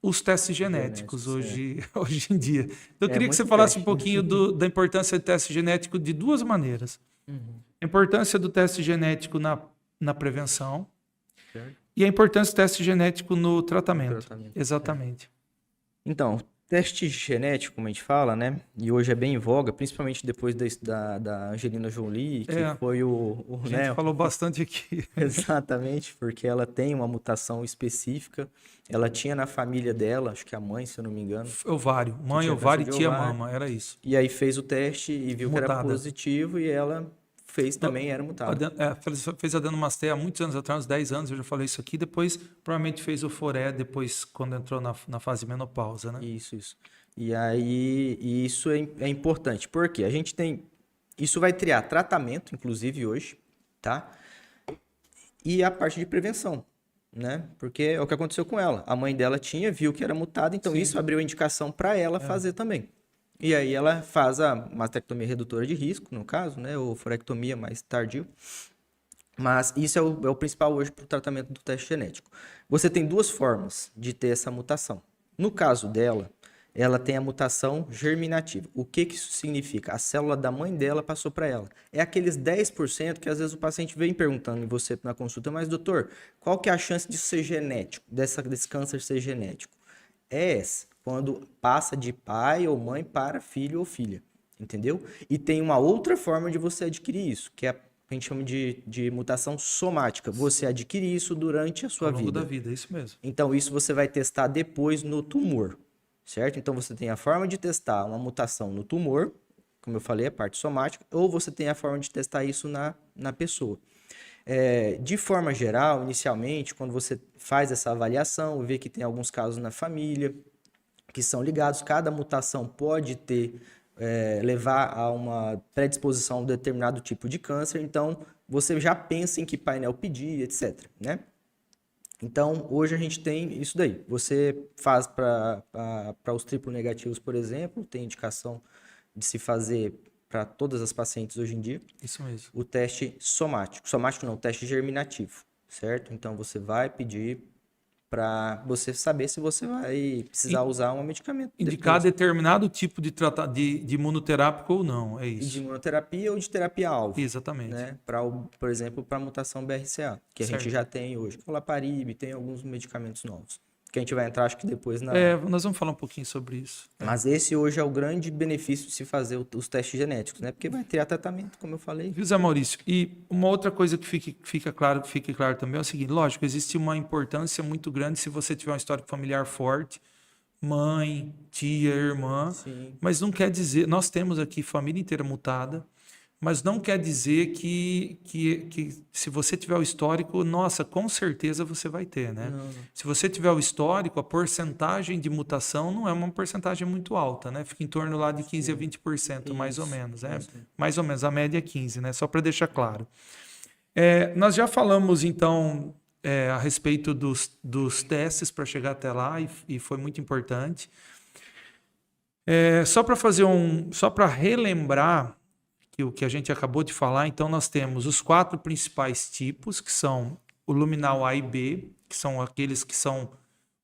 os testes genéticos hoje em dia. Então, eu É queria que você muito falasse um teste. pouquinho da importância do teste genético de duas maneiras. Uhum. A importância do teste genético na prevenção Certo? e a importância do teste genético no No tratamento. tratamento. Exatamente. Então, teste genético, como a gente fala, né? E hoje é bem em voga, principalmente depois da Angelina Jolie, que É, foi o, a gente né? falou bastante aqui. Exatamente, porque ela tem uma mutação específica. Ela tinha na família dela, acho que a mãe, se eu não me engano, Ovário. que Mãe, tinha câncer ovário e de tia ovário. mama. Era isso. E aí fez o teste e viu que era Mutada. positivo e ela fez também, era mutada. Fez adenomasteia há muitos anos atrás, uns 10 anos, eu já falei isso aqui. Depois, provavelmente fez o foré, depois, quando entrou na fase menopausa, né? Isso. E aí, e isso é importante, porque a gente tem. Isso vai criar tratamento, inclusive hoje, tá? E a parte de prevenção, né? Porque é o que aconteceu com ela. A mãe dela tinha, viu que era mutada, então Sim. isso abriu indicação para ela fazer também. E aí ela faz a mastectomia redutora de risco, no caso, né? Ou forectomia mais tardio. Mas isso é o principal hoje para o tratamento do teste genético. Você tem duas formas de ter essa mutação. No caso dela, ela tem a mutação germinativa. O que isso significa? A célula da mãe dela passou para ela. É aqueles 10% que às vezes o paciente vem perguntando em você na consulta, mas doutor, qual que é a chance disso ser genético, desse câncer ser genético? É essa, quando passa de pai ou mãe para filho ou filha, entendeu? E tem uma outra forma de você adquirir isso, que é a gente chama de mutação somática. Você adquire isso durante a sua Ao longo da vida. vida, é isso mesmo. Então, isso você vai testar depois no tumor, certo? Então, você tem a forma de testar uma mutação no tumor, como eu falei, a parte somática, ou você tem a forma de testar isso na pessoa. De forma geral, inicialmente, quando você faz essa avaliação, vê que tem alguns casos na família que são ligados, cada mutação pode levar a uma predisposição a um determinado tipo de câncer, então você já pensa em que painel pedir, etc, né? Então, hoje a gente tem isso daí. Você faz para os triplo negativos, por exemplo, tem indicação de se fazer para todas as pacientes hoje em dia, Isso mesmo. o teste somático. Somático não, o teste germinativo, certo? Então, você vai pedir para você saber se você vai precisar usar um medicamento Indicar depois. determinado tipo de imunoterápico ou não, é E de isso. imunoterapia ou de terapia-alvo, Exatamente. né? Por exemplo, para a mutação BRCA, que a gente Certo. já tem hoje. Olaparib, tem alguns medicamentos novos. Que a gente vai entrar, acho que depois Nós vamos falar um pouquinho sobre isso. Mas esse hoje é o grande benefício de se fazer os testes genéticos, né? Porque vai ter tratamento, como eu falei. Viu, Zé Maurício? E uma outra coisa que fique claro também é o seguinte: lógico, existe uma importância muito grande se você tiver um histórico familiar forte, mãe, tia, irmã, Sim. mas não quer dizer, nós temos aqui família inteira mutada, mas não quer dizer que se você tiver o histórico, nossa, com certeza você vai ter, né? Não. Se você tiver o histórico, a porcentagem de mutação não é uma porcentagem muito alta, né? Fica em torno lá de 15 a 20%, mais ou Isso, menos, né? isso. Mais ou menos, a média é 15, né? Só para deixar claro. Nós já falamos, então, a respeito dos testes para chegar até lá, e foi muito importante. Só para relembrar que o que a gente acabou de falar, então nós temos os 4 principais tipos, que são o luminal A e B, que são aqueles que são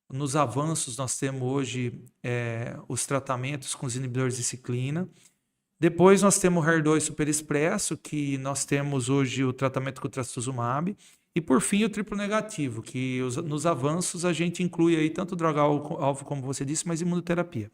nos avanços. Nós temos hoje os tratamentos com os inibidores de ciclina. Depois nós temos o HER2 superexpresso, que nós temos hoje o tratamento com o trastuzumab. E por fim o triplo negativo, que nos avanços a gente inclui aí tanto droga-alvo, como você disse, mas imunoterapia.